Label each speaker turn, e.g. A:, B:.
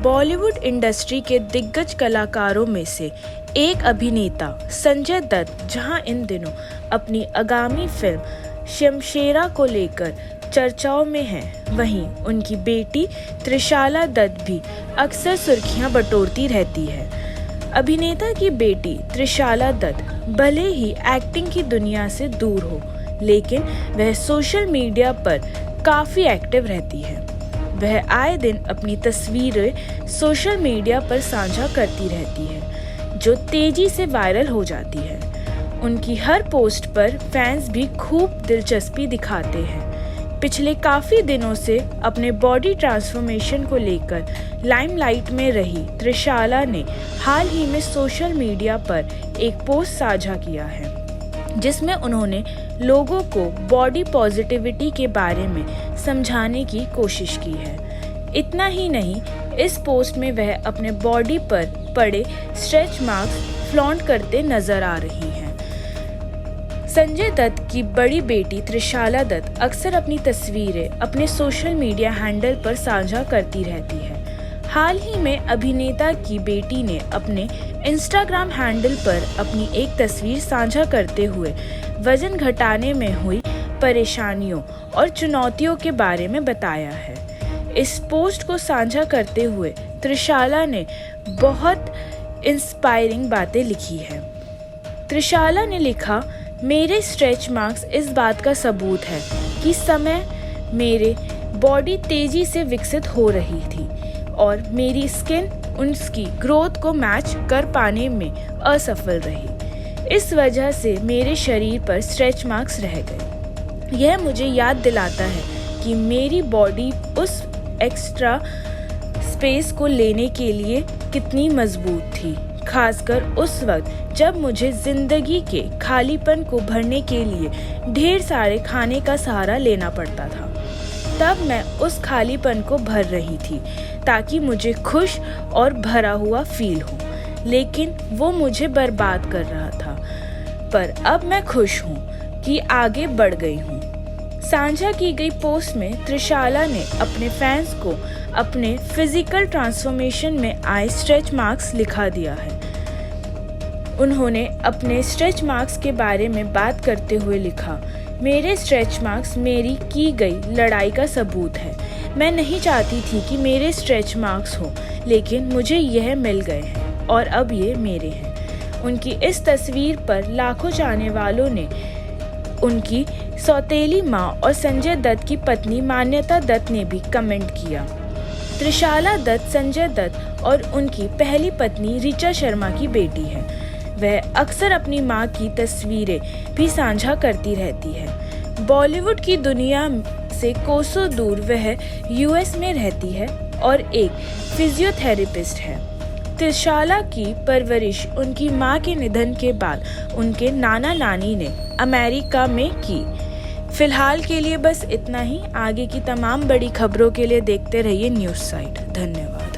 A: Bollywood industry के दिग्गज कलाकारों में से एक अभिनेता संजय दत्त जहां इन दिनों अपनी आगामी फिल्म शमशेरा को लेकर चर्चाओं में हैं, वहीं उनकी बेटी त्रिशाला दत्त भी अक्सर सुर्खियां बटोरती रहती है। अभिनेता की बेटी त्रिशाला दत्त भले ही एक्टिंग की दुनिया से दूर हो, लेकिन वह सोशल मीडिया पर काफ़ी एक्टिव रहती है। वह आए दिन अपनी तस्वीरें सोशल मीडिया पर साझा करती रहती है, जो तेज़ी से वायरल हो जाती है। उनकी हर पोस्ट पर फैंस भी खूब दिलचस्पी दिखाते हैं। पिछले काफ़ी दिनों से अपने बॉडी ट्रांसफॉर्मेशन को लेकर लाइमलाइट में रही त्रिशाला ने हाल ही में सोशल मीडिया पर एक पोस्ट साझा किया है, जिसमें उन्होंने लोगों को बॉडी पॉजिटिविटी के बारे में समझाने की कोशिश की है। इतना ही नहीं, इस पोस्ट में वह अपने बॉडी पर पड़े स्ट्रेच मार्क्स फ्लॉन्ट करते नजर आ रही हैं। संजय दत्त की बड़ी बेटी त्रिशाला दत्त अक्सर अपनी तस्वीरें अपने सोशल मीडिया हैंडल पर साझा करती रहती है। हाल ही में अभिनेता की बेटी ने अपने इंस्टाग्राम हैंडल पर अपनी एक तस्वीर साझा करते हुए वजन घटाने में हुई परेशानियों और चुनौतियों के बारे में बताया है। इस पोस्ट को साझा करते हुए त्रिशाला ने बहुत इंस्पायरिंग बातें लिखी है। त्रिशाला ने लिखा, मेरे स्ट्रेच मार्क्स इस बात का सबूत है कि समय मेरे बॉडी तेजी से विकसित हो रही थी और मेरी स्किन उसकी ग्रोथ को मैच कर पाने में असफल रही। इस वजह से मेरे शरीर पर स्ट्रेच मार्क्स रह गए। यह मुझे याद दिलाता है कि मेरी बॉडी उस एक्स्ट्रा स्पेस को लेने के लिए कितनी मजबूत थी, खासकर उस वक्त जब मुझे जिंदगी के खालीपन को भरने के लिए ढेर सारे खाने का सहारा लेना पड़ता था। तब मैं उस खालीपन को भर रही थी ताकि मुझे खुश और भरा हुआ फील हो, लेकिन वो मुझे बर्बाद कर रहा था। पर अब मैं खुश हूँ कि आगे बढ़ गई हूँ। साझा की गई पोस्ट में त्रिशाला ने अपने फैंस को अपने फिजिकल ट्रांसफॉर्मेशन में आए स्ट्रेच मार्क्स लिखा दिया है। उन्होंने अपने स्ट्रेच मार्क्स के बारे में बात करते हुए लिखा, मेरे स्ट्रेच मार्क्स मेरी की गई लड़ाई का सबूत है। मैं नहीं चाहती थी कि मेरे स्ट्रेच मार्क्स हो, लेकिन मुझे यह मिल गए हैं और अब ये मेरे हैं। उनकी इस तस्वीर पर लाखों चाहने वालों ने उनकी सौतेली माँ और संजय दत्त की पत्नी मान्यता दत्त ने भी कमेंट किया। त्रिशाला दत्त संजय दत्त और उनकी पहली पत्नी ऋचा शर्मा की बेटी है। वह अक्सर अपनी मां की तस्वीरें भी साझा करती रहती है। बॉलीवुड की दुनिया से कोसों दूर वह यूएस में रहती है और एक फिजियोथेरेपिस्ट है। त्रिशाला की परवरिश उनकी मां के निधन के बाद उनके नाना नानी ने अमेरिका में की। फिलहाल के लिए बस इतना ही। आगे की तमाम बड़ी खबरों के लिए देखते रहिए न्यूज़ साइट। धन्यवाद।